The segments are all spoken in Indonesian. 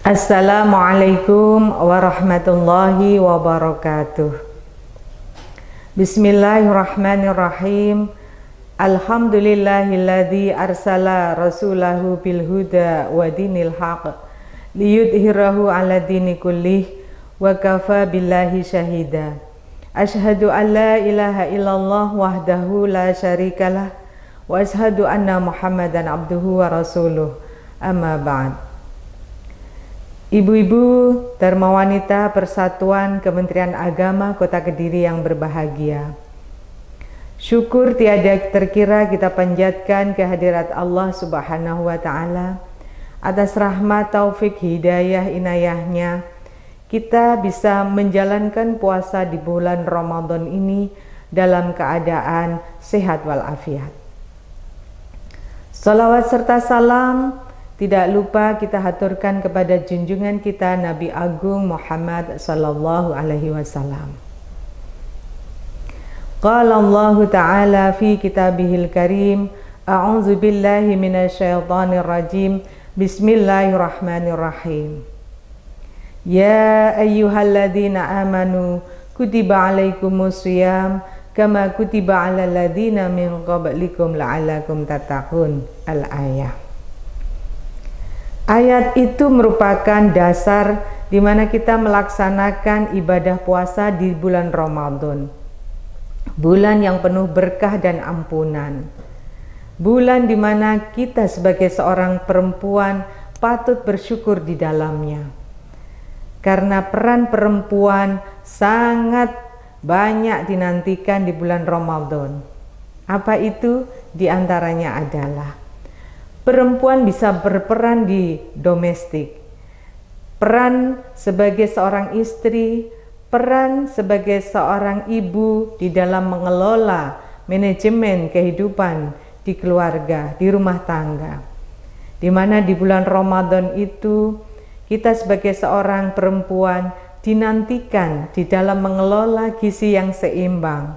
Assalamualaikum warahmatullahi wabarakatuh. Bismillahirrahmanirrahim. Alhamdulillahilladzi arsala rasulahu bil huda wa dinil haq liyudhhirahu ala dini kullih wa kafa billahi syahida. Asyhadu an la ilaha illallah wahdahu la syarikalah wa asyhadu anna Muhammadan abduhu wa rasuluh. Amma ba'd. Ibu-ibu Dharma Wanita Persatuan Kementerian Agama Kota Kediri yang berbahagia, syukur tiada terkira kita panjatkan kehadirat Allah Subhanahu wa Ta'ala atas rahmat, taufik, hidayah, inayahnya kita bisa menjalankan puasa di bulan Ramadan ini dalam keadaan sehat walafiat. Salawat serta salam tidak lupa kita haturkan kepada junjungan kita Nabi Agung Muhammad sallallahu alaihi wasallam. Qala Allah Ta'ala fi kitabihil karim, a'udzu billahi minasyaitonir rajim. Bismillahirrahmanirrahim. Ya ayyuhalladzina amanu kutiba alaikumus shiyam kama kutiba alal ladzina min qablikum la'allakum tattaqun. Al-ayah. Ayat itu merupakan dasar di mana kita melaksanakan ibadah puasa di bulan Ramadan. Bulan yang penuh berkah dan ampunan. Bulan di mana kita sebagai seorang perempuan patut bersyukur di dalamnya. Karena peran perempuan sangat banyak dinantikan di bulan Ramadan. Apa itu? Di antaranya adalah perempuan bisa berperan di domestik, peran sebagai seorang istri, peran sebagai seorang ibu di dalam mengelola manajemen kehidupan di keluarga, di rumah tangga. Di mana di bulan Ramadan itu kita sebagai seorang perempuan dinantikan di dalam mengelola gizi yang seimbang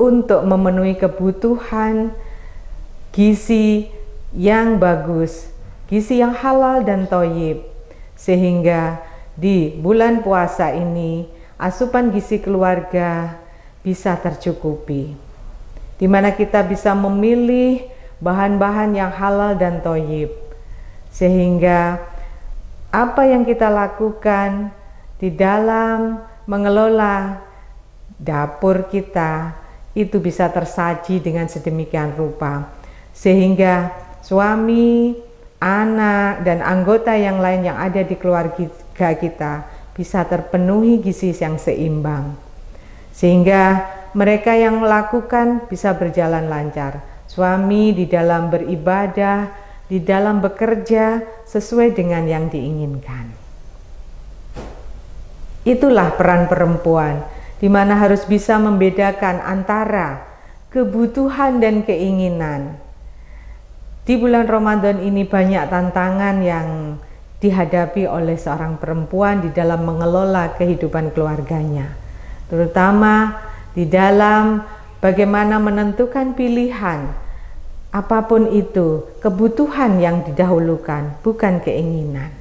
untuk memenuhi kebutuhan gizi yang bagus, gizi yang halal dan thayyib, sehingga di bulan puasa ini asupan gizi keluarga bisa tercukupi, di mana kita bisa memilih bahan-bahan yang halal dan thayyib, sehingga apa yang kita lakukan di dalam mengelola dapur kita itu bisa tersaji dengan sedemikian rupa, sehingga suami, anak, dan anggota yang lain yang ada di keluarga kita bisa terpenuhi gizi yang seimbang, sehingga mereka yang melakukan bisa berjalan lancar. Suami di dalam beribadah, di dalam bekerja sesuai dengan yang diinginkan. Itulah peran perempuan, di mana harus bisa membedakan antara kebutuhan dan keinginan. Di bulan Ramadan ini banyak tantangan yang dihadapi oleh seorang perempuan di dalam mengelola kehidupan keluarganya, terutama di dalam bagaimana menentukan pilihan. Apapun itu, kebutuhan yang didahulukan, bukan keinginan.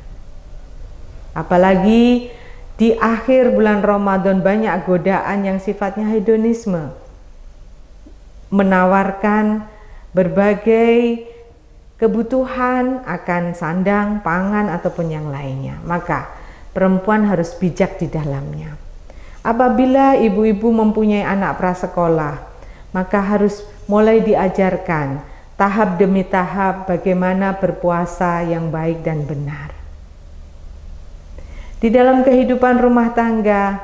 Apalagi di akhir bulan Ramadan banyak godaan yang sifatnya hedonisme, menawarkan berbagai kebutuhan akan sandang, pangan, ataupun yang lainnya. Maka perempuan harus bijak di dalamnya. Apabila ibu-ibu mempunyai anak prasekolah, maka harus mulai diajarkan tahap demi tahap bagaimana berpuasa yang baik dan benar. Di dalam kehidupan rumah tangga,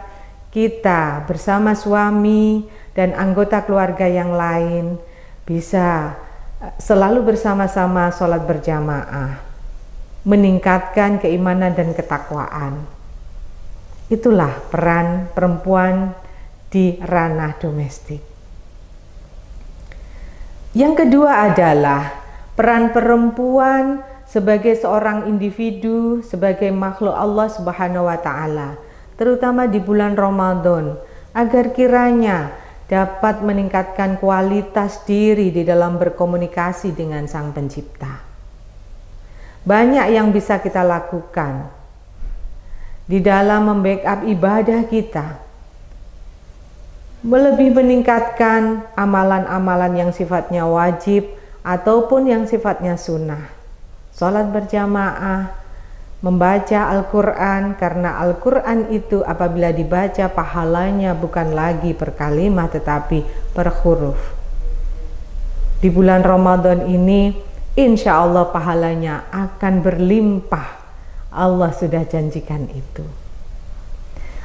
kita bersama suami dan anggota keluarga yang lain bisa selalu bersama-sama sholat berjamaah, meningkatkan keimanan dan ketakwaan. Itulah peran perempuan di ranah domestik. Yang kedua adalah peran perempuan sebagai seorang individu, sebagai makhluk Allah Subhanahu wa Ta'ala, terutama di bulan Ramadan, agar kiranya dapat meningkatkan kualitas diri di dalam berkomunikasi dengan Sang Pencipta. Banyak yang bisa kita lakukan di dalam membackup ibadah kita, lebih meningkatkan amalan-amalan yang sifatnya wajib ataupun yang sifatnya sunnah. Sholat berjamaah, membaca Al-Quran, karena Al-Quran itu apabila dibaca pahalanya bukan lagi per kalimat tetapi per huruf. Di bulan Ramadan ini insya Allah pahalanya akan berlimpah. Allah sudah janjikan itu.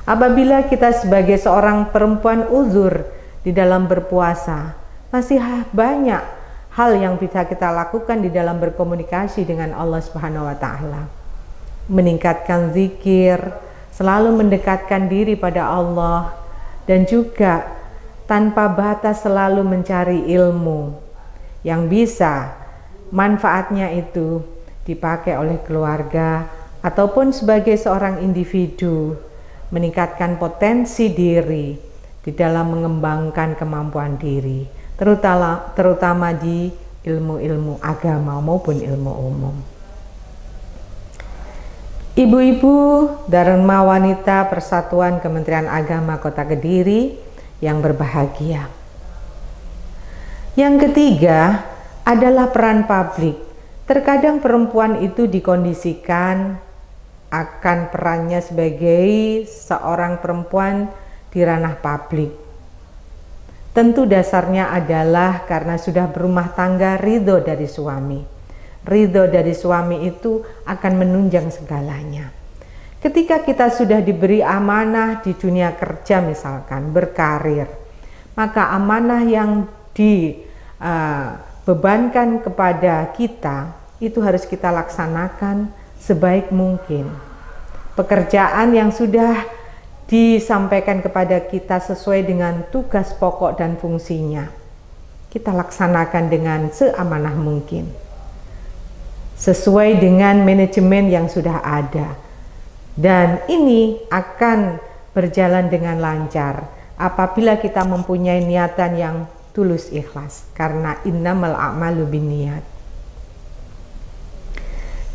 Apabila kita sebagai seorang perempuan uzur di dalam berpuasa, masih banyak hal yang bisa kita lakukan di dalam berkomunikasi dengan Allah Subhanahu wa Ta'ala. Meningkatkan zikir, selalu mendekatkan diri pada Allah, dan juga tanpa batas selalu mencari ilmu yang bisa manfaatnya itu dipakai oleh keluarga ataupun sebagai seorang individu, meningkatkan potensi diri di dalam mengembangkan kemampuan diri, terutama di ilmu-ilmu agama maupun ilmu umum. Ibu-ibu Dharma Wanita Persatuan Kementerian Agama Kota Kediri yang berbahagia. Yang ketiga adalah peran publik. Terkadang perempuan itu dikondisikan akan perannya sebagai seorang perempuan di ranah publik. Tentu dasarnya adalah karena sudah berumah tangga, ridho dari suami. Ridho dari suami itu akan menunjang segalanya. Ketika kita sudah diberi amanah di dunia kerja misalkan, berkarir, maka amanah yang dibebankan kepada kita itu harus kita laksanakan sebaik mungkin. Pekerjaan yang sudah disampaikan kepada kita sesuai dengan tugas pokok dan fungsinya, kita laksanakan dengan seamanah mungkin, sesuai dengan manajemen yang sudah ada. Dan ini akan berjalan dengan lancar apabila kita mempunyai niatan yang tulus ikhlas, karena innamal a'malu binniyat.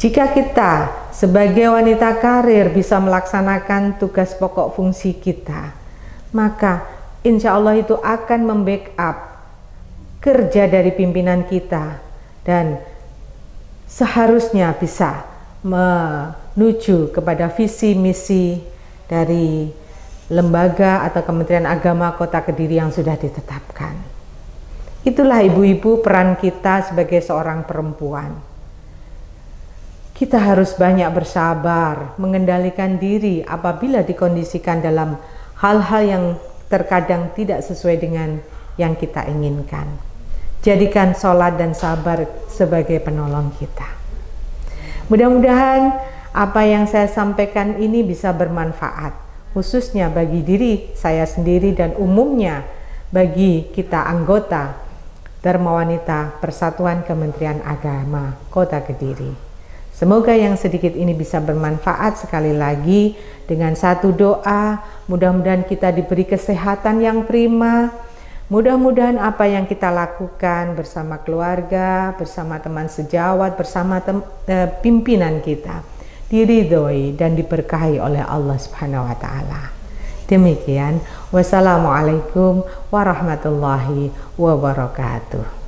Jika kita sebagai wanita karir bisa melaksanakan tugas pokok fungsi kita, maka insya Allah itu akan membackup kerja dari pimpinan kita, dan seharusnya bisa menuju kepada visi misi dari lembaga atau Kementerian Agama Kota Kediri yang sudah ditetapkan. Itulah ibu-ibu peran kita sebagai seorang perempuan. Kita harus banyak bersabar, mengendalikan diri apabila dikondisikan dalam hal-hal yang terkadang tidak sesuai dengan yang kita inginkan. Jadikan sholat dan sabar sebagai penolong kita. Mudah-mudahan apa yang saya sampaikan ini bisa bermanfaat, khususnya bagi diri saya sendiri dan umumnya bagi kita anggota Dharma Wanita Persatuan Kementerian Agama Kota Kediri. Semoga yang sedikit ini bisa bermanfaat. Sekali lagi dengan satu doa, mudah-mudahan kita diberi kesehatan yang prima. Mudah-mudahan apa yang kita lakukan bersama keluarga, bersama teman sejawat, bersama pimpinan kita diridhoi dan diberkahi oleh Allah Subhanahu wa Ta'ala. Demikian, wassalamualaikum warahmatullahi wabarakatuh.